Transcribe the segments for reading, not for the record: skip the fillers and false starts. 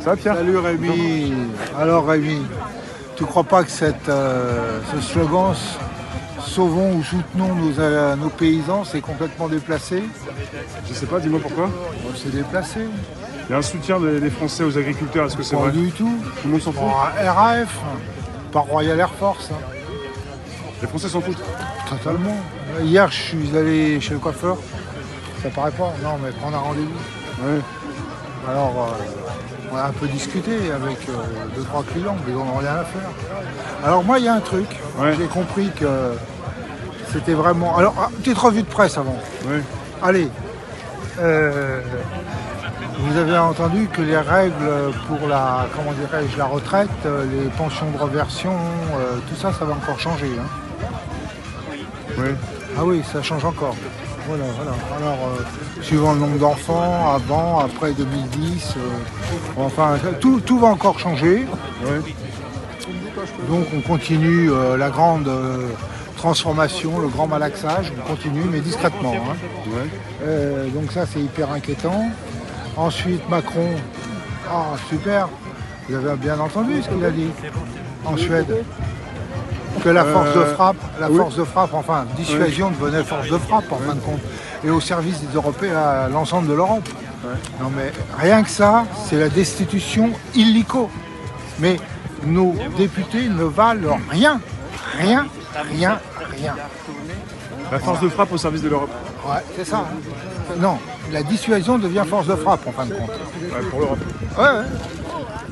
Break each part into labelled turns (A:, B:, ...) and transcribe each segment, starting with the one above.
A: Ça va, Pierre?
B: Salut Rémi. Alors Rémi, tu crois pas que ce slogan sauvons ou soutenons nos paysans, c'est complètement déplacé?
A: Je sais pas, dis-moi pourquoi.
B: Bon, c'est déplacé.
A: Il y a un soutien des Français aux agriculteurs, est-ce que c'est
B: Pas
A: vrai?
B: du tout.
A: Tout le monde s'en fout?
B: Bon, RAF, pas Royal Air Force. Hein.
A: Les Français s'en foutent?
B: Totalement. Hier, je suis allé chez le coiffeur. Ça paraît pas? Non, mais prendre un rendez-vous.
A: Ouais.
B: Alors, on a un peu discuté avec 2-3 clients, mais ils n'en ont rien à faire. Alors moi, il y a un truc.
A: Ouais.
B: J'ai compris que c'était vraiment... Alors, petite revue de presse avant.
A: Ouais.
B: Allez. Vous avez entendu que les règles pour la, comment dirais-je, la retraite, les pensions de reversion, tout ça, ça va encore changer. Hein.
A: Ouais.
B: Ah oui, ça change encore. Voilà. Alors, suivant le nombre d'enfants, avant, après 2010, enfin, tout va encore changer.
A: Ouais.
B: Donc, on continue la grande transformation, le grand malaxage, on continue, mais discrètement. Hein.
A: Ouais.
B: Donc ça, c'est hyper inquiétant. Ensuite, Macron, super, vous avez bien entendu ce qu'il a dit en Suède. Que la force de frappe, enfin, dissuasion devenait force de frappe en fin de compte, et au service des Européens, à l'ensemble de l'Europe.
A: Ouais.
B: Non mais rien que ça, c'est la destitution illico. Mais nos députés ne valent rien.
A: La force de frappe au service de l'Europe.
B: Ouais, c'est ça. Hein. Non, la dissuasion devient force de frappe en fin de compte.
A: Ouais, pour l'Europe.
B: Ouais.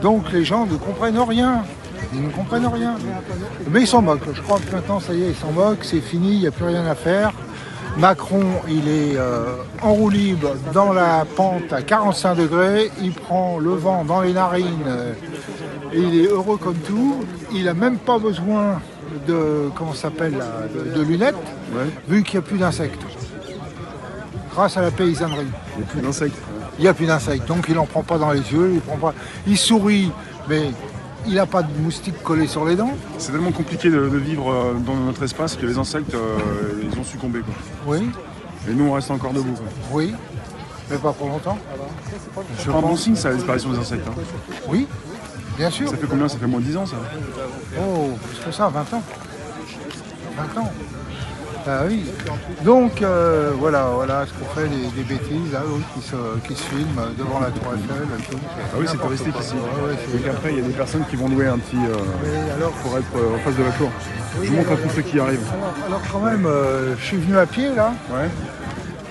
B: Donc les gens ne comprennent rien. Ils ne comprennent rien. Mais ils s'en moquent. Je crois que maintenant, ça y est, ils s'en moquent. C'est fini, il n'y a plus rien à faire. Macron, il est en roue libre dans la pente à 45 degrés. Il prend le vent dans les narines. Et il est heureux comme tout. Il n'a même pas besoin de, comment ça s'appelle, de lunettes, vu qu'il n'y a plus d'insectes. Grâce à la paysannerie.
A: Il n'y a plus d'insectes.
B: Il n'y a plus d'insectes, donc il n'en prend pas dans les yeux, il sourit, mais il n'a pas de moustiques collés sur les dents.
A: C'est tellement compliqué de vivre dans notre espace que les insectes, ils ont succombé. Quoi.
B: Oui,
A: Et nous, on reste encore debout. Quoi.
B: oui, mais pas pour longtemps.
A: C'est pas un bon signe, ça, la disparition des insectes. Hein.
B: Oui, bien sûr.
A: Ça fait combien? Ça fait moins de 10 ans, ça?
B: Oh, plus que ça, 20 ans. 20 ans. Ah oui. Donc voilà ce qu'on fait, des bêtises là, qui se filment devant la tour Eiffel. Tout.
A: Ah oui, c'est touristique ici.
B: Ouais,
A: Donc après, il y a des personnes qui vont louer un petit
B: alors,
A: pour être en face de la tour. Je montre à tous ceux qui arrivent.
B: alors quand même, je suis venu à pied là,
A: Ouais,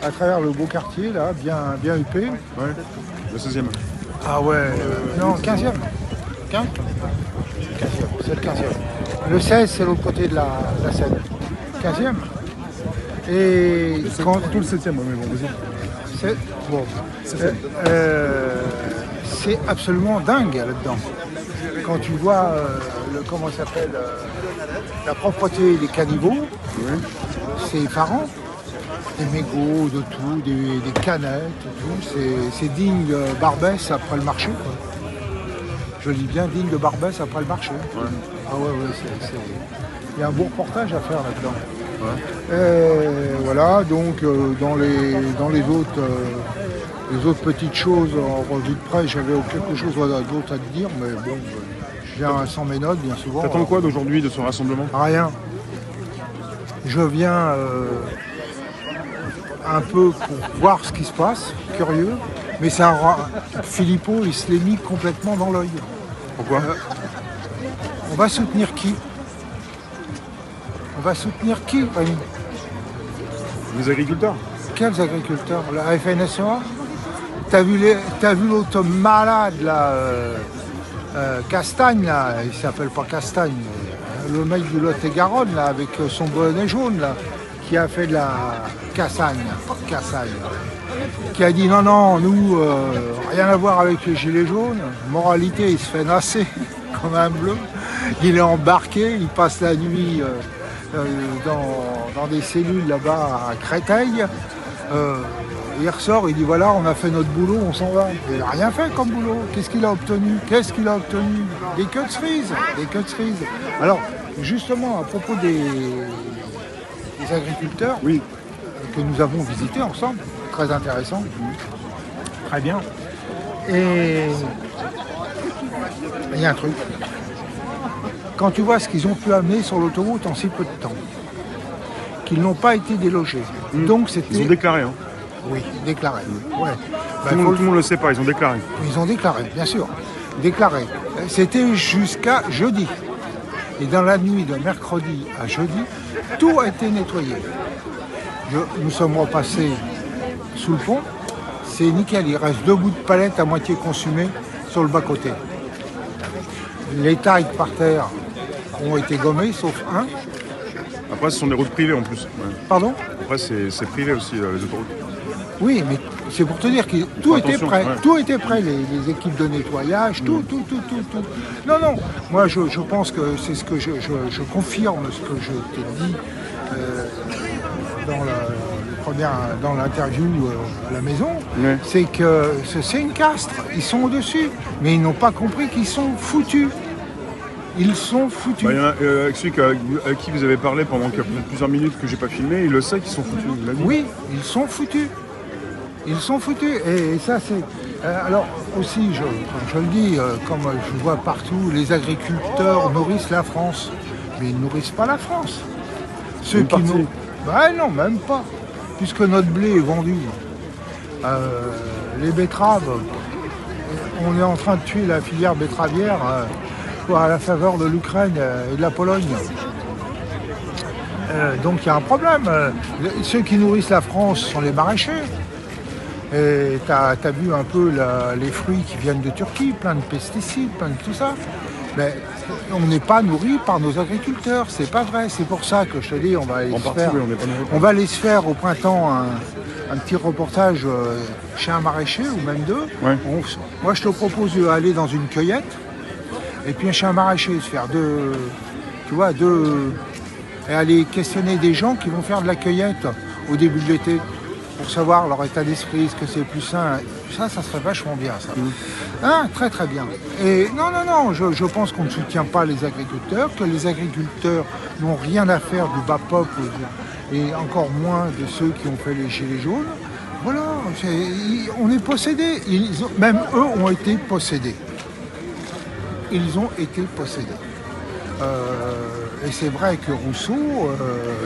B: à travers le beau quartier là, bien huppé.
A: ouais. Le 16e.
B: Ah ouais, non, 15e. 15e, c'est le 15e. Le 16, c'est l'autre côté de la Seine. 15e. Et quand...
A: Tout le 7e, mais bon, vas-y.
B: C'est bon. C'est absolument dingue là-dedans. Quand tu vois comment ça s'appelle, la propreté des caniveaux, c'est effarant. Des mégots, de tout, des canettes, tout. C'est digne de Barbès après le marché. Quoi. Je dis bien digne de Barbès après le marché.
A: Ouais.
B: Ah ouais, il y a un beau reportage à faire là-dedans.
A: Ouais.
B: Voilà, donc dans les autres petites choses en revue de presse, j'avais quelque chose d'autre à te dire, mais bon, je viens sans mes notes bien souvent.
A: T'attends quoi d'aujourd'hui, de ce rassemblement?
B: Rien. Je viens un peu pour voir ce qui se passe, curieux, mais c'est Philippot, il se l'est mis complètement dans l'œil.
A: Pourquoi?
B: On va soutenir qui? On va soutenir qui, Rémi?
A: Les agriculteurs?
B: Quels agriculteurs? La FNSEA? T'as vu l'autre malade là, Castagne là, il s'appelle pas Castagne, le mec du Lot-et-Garonne là, avec son bonnet jaune là, qui a fait de la Cassagne, qui a dit non, nous, rien à voir avec les gilets jaunes, moralité, il se fait nasser comme un bleu, il est embarqué, il passe la nuit dans des cellules là-bas à Créteil. Il ressort, il dit voilà, on a fait notre boulot, on s'en va. Il n'a rien fait comme boulot. Qu'est-ce qu'il a obtenu? Des queues de cerises. Alors, justement, à propos des agriculteurs que nous avons visités ensemble, très intéressant, très bien. Et il y a un truc. Quand tu vois ce qu'ils ont pu amener sur l'autoroute en si peu de temps, qu'ils n'ont pas été délogés. Donc c'était...
A: Ils ont déclaré. Hein.
B: Oui, déclaré. Ouais.
A: Tout le monde ne le sait pas, ils ont déclaré.
B: Ils ont déclaré, bien sûr. Déclaré. C'était jusqu'à jeudi. Et dans la nuit de mercredi à jeudi, tout a été nettoyé. Nous sommes repassés sous le pont. C'est nickel. Il reste 2 bouts de palette à moitié consumés sur le bas-côté. Les tailles par terre ont été gommées, sauf un.
A: Après, ce sont des routes privées en plus. Ouais.
B: Pardon?
A: Après, c'est privé aussi, les autoroutes.
B: Oui, mais c'est pour te dire que tout était prêt.
A: Ouais.
B: Tout était prêt, les équipes de nettoyage, tout. Non, moi je pense que c'est ce que je confirme ce que je t'ai dit dans l'interview à la maison.
A: Ouais.
B: C'est que c'est une castre. Ils sont au-dessus, mais ils n'ont pas compris qu'ils sont foutus. Ils sont foutus.
A: Bah, y en a, avec celui avec qui vous avez parlé pendant plusieurs minutes que j'ai pas filmé, il le sait qu'ils sont foutus.
B: Oui, ils sont foutus. Ils sont foutus. Et ça, c'est... alors, aussi, comme je le dis, comme je vois partout, les agriculteurs nourrissent la France. Mais ils ne nourrissent pas la France. Ceux qui nous... Ben non, même pas. Puisque notre blé est vendu. Les betteraves, on est en train de tuer la filière betteravière à la faveur de l'Ukraine et de la Pologne. Donc il y a un problème. Ceux qui nourrissent la France sont les maraîchers. Et tu as vu un peu les fruits qui viennent de Turquie, plein de pesticides, plein de tout ça. Mais on n'est pas nourri par nos agriculteurs, c'est pas vrai. C'est pour ça que je te dis, on va aller se faire au printemps un petit reportage chez un maraîcher ou même deux.
A: Ouais.
B: Moi je te propose d'aller dans une cueillette et puis chez un maraîcher, se faire et aller questionner des gens qui vont faire de la cueillette au début de l'été pour savoir leur état d'esprit, est-ce que c'est plus sain. Ça serait vachement bien, ça. Hein, très très bien. Et non, je pense qu'on ne soutient pas les agriculteurs, que les agriculteurs n'ont rien à faire du bas peuple et encore moins de ceux qui ont fait les gilets jaunes. Voilà, on est possédés. Même eux ont été possédés. Ils ont été possédés. Et c'est vrai que Rousseau,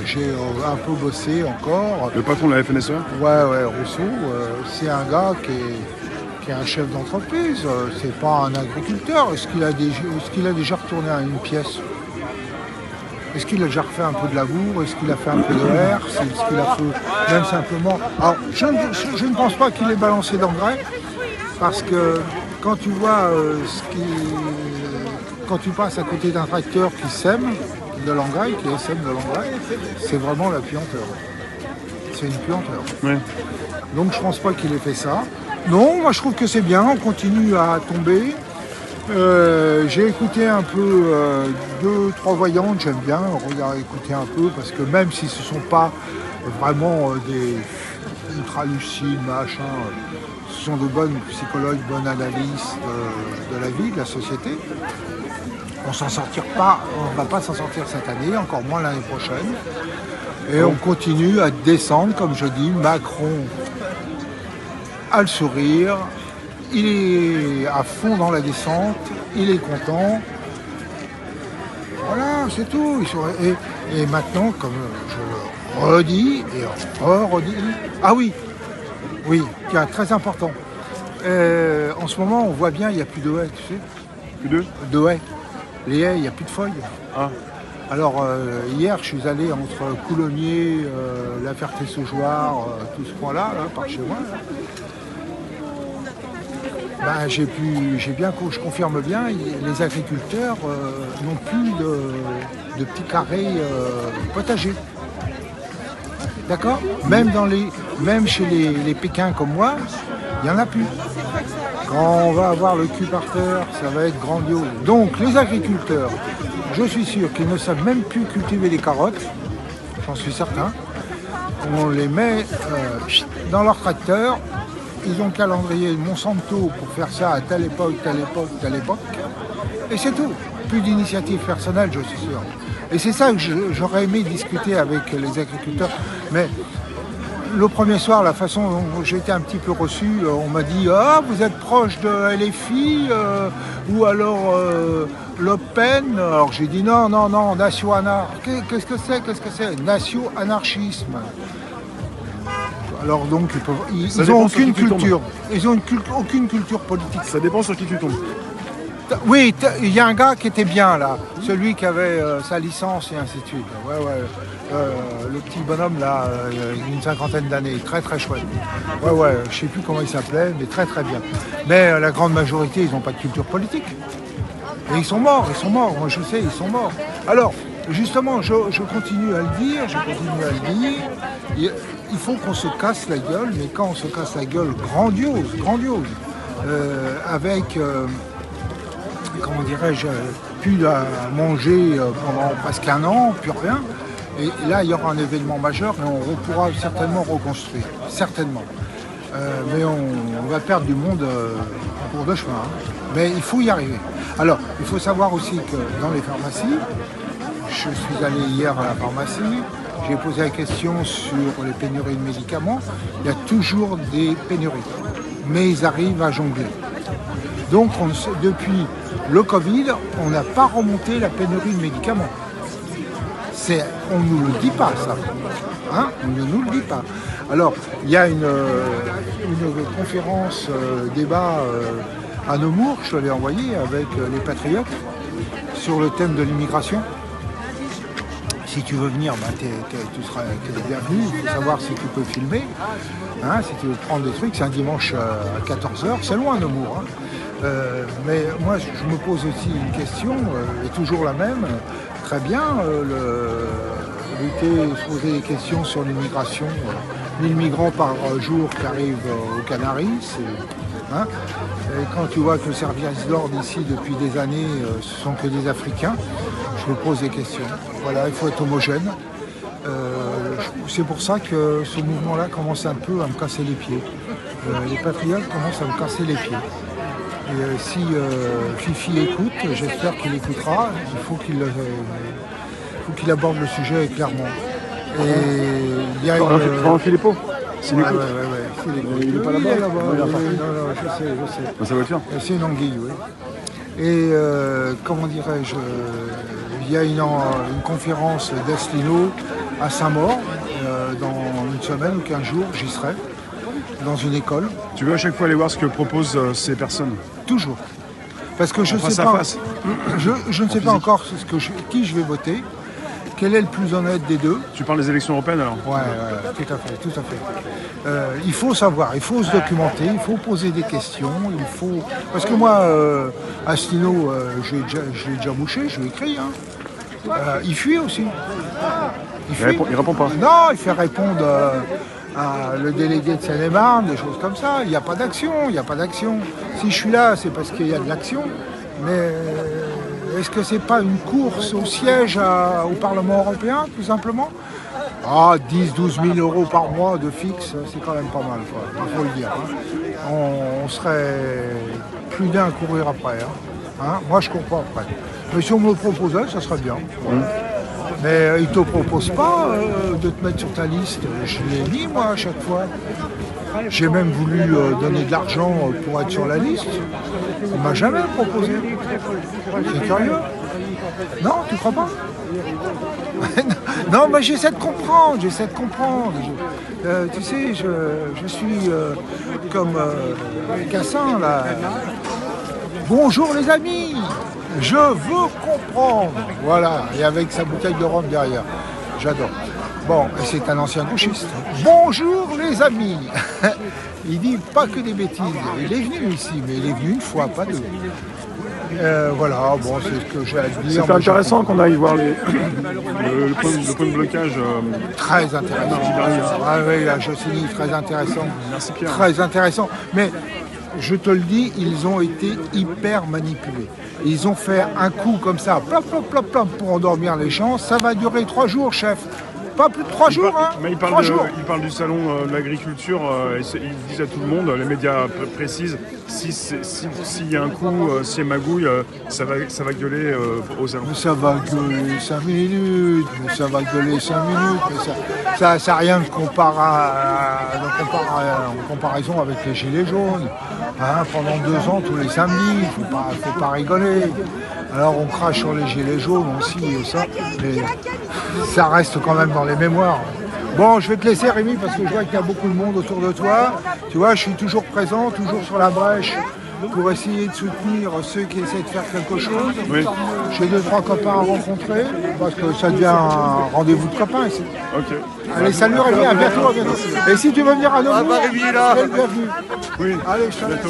B: j'ai un peu bossé encore.
A: Le patron de la FNSEA?
B: Ouais, Rousseau, c'est un gars qui est un chef d'entreprise, c'est pas un agriculteur. Est-ce qu'il a déjà retourné à une pièce? Est-ce qu'il a déjà refait un peu de labour? Est-ce qu'il a fait un peu de herse? Est-ce qu'il a fait même simplement... Alors, je ne pense pas qu'il ait balancé d'engrais, parce que quand tu vois quand tu passes à côté d'un tracteur qui sème de l'engrais, c'est vraiment la puanteur. C'est une puanteur.
A: Ouais.
B: Donc je pense pas qu'il ait fait ça. Non, moi je trouve que c'est bien, on continue à tomber. J'ai écouté un peu 2-3 voyantes, j'aime bien écouter un peu, parce que même si ce ne sont pas vraiment des ultra-lucides, machin, ce sont de bonnes psychologues, bonnes analystes de la vie, de la société. On ne va pas s'en sortir cette année, encore moins l'année prochaine. Et on continue à descendre, comme je dis. Macron a le sourire, il est à fond dans la descente, il est content. Voilà, c'est tout. Et maintenant, comme je le redis et redis, ah oui, tiens, très important. En ce moment, on voit bien, il n'y a plus de haies, tu sais.
A: Plus
B: de haies. Les haies, il n'y a plus de feuilles.
A: Ah.
B: Alors hier, je suis allé entre Coulommiers, La Ferté-Saugeoire, tout ce coin-là, par chez moi. Ben, je confirme bien, les agriculteurs n'ont plus de petits carrés potagers. D'accord? Même chez les Pékins comme moi, il n'y en a plus. Quand on va avoir le cul par terre, ça va être grandiose. Donc les agriculteurs, je suis sûr qu'ils ne savent même plus cultiver les carottes, j'en suis certain. On les met dans leur tracteur, ils ont le calendrier Monsanto pour faire ça à telle époque, et c'est tout. Plus d'initiative personnelle, je suis sûr. Et c'est ça que j'aurais aimé discuter avec les agriculteurs. Mais le premier soir, la façon dont j'ai été un petit peu reçu, on m'a dit « Ah, vous êtes proche de LFI ou alors Le Pen ?» Alors j'ai dit « Non, non, non, Qu'est-ce que c'est Nation-anarchisme. » Alors donc, ils n'ont aucune culture. Ils n'ont aucune culture politique.
A: Ça dépend sur qui tu tombes.
B: Oui, il y a un gars qui était bien là, celui qui avait sa licence et ainsi de suite. Le petit bonhomme là, une cinquantaine d'années, très très chouette. Je sais plus comment il s'appelait, mais très très bien. Mais la grande majorité, ils n'ont pas de culture politique. Et ils sont morts, moi je sais, ils sont morts. Alors, justement, je continue à le dire, il faut qu'on se casse la gueule, mais quand on se casse la gueule, grandiose, avec... comment dirais-je, plus à manger pendant presque un an, plus rien. Et là, il y aura un événement majeur et on pourra certainement reconstruire. Certainement. Mais on va perdre du monde en cours de chemin. Mais il faut y arriver. Alors, il faut savoir aussi que dans les pharmacies, je suis allé hier à la pharmacie, j'ai posé la question sur les pénuries de médicaments. Il y a toujours des pénuries. Mais ils arrivent à jongler. Donc, depuis le Covid, on n'a pas remonté la pénurie de médicaments. On ne nous le dit pas, ça. On ne nous le dit pas. Alors, il y a une conférence débat à Nemours, je l'ai envoyé avec les Patriotes, sur le thème de l'immigration. Si tu veux venir, tu seras bienvenu. Il faut savoir si tu peux filmer, si tu veux prendre des trucs. C'est un dimanche à 14h, c'est loin Nemours. Mais moi, je me pose aussi une question, et toujours la même. Très bien, se poser des questions sur l'immigration. 1000 migrants par jour qui arrivent aux Canaries. Et quand tu vois que le service d'ordre ici, depuis des années, ce sont que des Africains, je me pose des questions. Voilà, il faut être homogène. C'est pour ça que ce mouvement-là commence un peu à me casser les pieds. Les patriotes commencent à me casser les pieds. Et si Fifi écoute, j'espère qu'il écoutera, il faut qu'il aborde le sujet clairement. Et il y a
A: Philippot, c'est l'écoute.
B: Il n'est pas là-bas. Non, je sais.
A: Ça va le faire.
B: C'est une anguille, oui. Et comment dirais-je, il y a une conférence d'Asselineau à Saint-Maur, dans une semaine ou 15 jours, j'y serai. Dans une école.
A: Tu veux à chaque fois aller voir ce que proposent ces personnes?
B: Toujours. Parce que je ne sais pas. Je ne sais pas encore qui je vais voter. Quel est le plus honnête des deux?
A: Tu parles des élections européennes alors?
B: Ouais, tout à fait. Il faut savoir, il faut se documenter, il faut poser des questions, Parce que moi, Asselineau, je l'ai déjà mouché, je l'ai écrit. Il fuit aussi.
A: Il répond pas.
B: Non, il fait répondre le délégué de Seine-et-Marne, des choses comme ça. Il n'y a pas d'action, Si je suis là, c'est parce qu'il y a de l'action. Mais est-ce que c'est pas une course au siège au Parlement européen, tout simplement? 10-12 000 euros par mois de fixe, c'est quand même pas mal, il faut le dire. On serait plus d'un à courir après. Moi, je cours pas après. Mais si on me le proposait, ça serait bien. Mais ils ne te proposent pas de te mettre sur ta liste. Je l'ai mis, moi, à chaque fois. J'ai même voulu donner de l'argent pour être sur la liste. On ne m'a jamais proposé. C'est curieux. Non, tu crois pas? Non, mais j'essaie de comprendre. Tu sais, je suis comme Cassin, là. Bonjour les amis, je veux comprendre. Voilà, et avec sa bouteille de rhum derrière. J'adore. Bon, et c'est un ancien gauchiste. Bonjour les amis. Il dit pas que des bêtises. Il est venu ici, mais il est venu une fois, pas deux. Voilà, bon, c'est ce que j'ai à dire.
A: C'est intéressant qu'on aille voir le point de blocage.
B: Très intéressant. Ah oui, la Jocelyne, très intéressant.
A: Merci Pierre.
B: Très intéressant. Mais je te le dis, ils ont été hyper manipulés. Ils ont fait un coup comme ça, plop, plop, plop, plop, pour endormir les gens. Ça va durer 3 jours, chef. Pas plus de 3 jours, hein.
A: Mais
B: 3 jours.
A: il parle du salon de l'agriculture, ils disent à tout le monde, les médias précisent, s'il y a un coup, s'il y a magouille, ça va gueuler au salon.
B: Mais ça va gueuler 5 minutes, mais ça va gueuler 5 minutes, mais ça n'a rien de en comparaison avec les Gilets jaunes. Hein, pendant 2 ans, tous les samedis, faut pas rigoler. Alors on crache sur les Gilets jaunes aussi et ça, mais ça reste quand même dans les mémoires. Bon, je vais te laisser Rémi parce que je vois qu'il y a beaucoup de monde autour de toi. Tu vois, je suis toujours présent, toujours sur la brèche pour essayer de soutenir ceux qui essaient de faire quelque chose.
A: Oui.
B: J'ai 2-3 copains à rencontrer parce que ça devient un rendez-vous de copains ici.
A: Ok.
B: Allez, salut Rémi, à bientôt, à bientôt. Et si tu veux venir à Namur,
C: Rémi est là.
B: bienvenue.
A: Oui.
B: Allez, je te laisse.
A: Bientôt.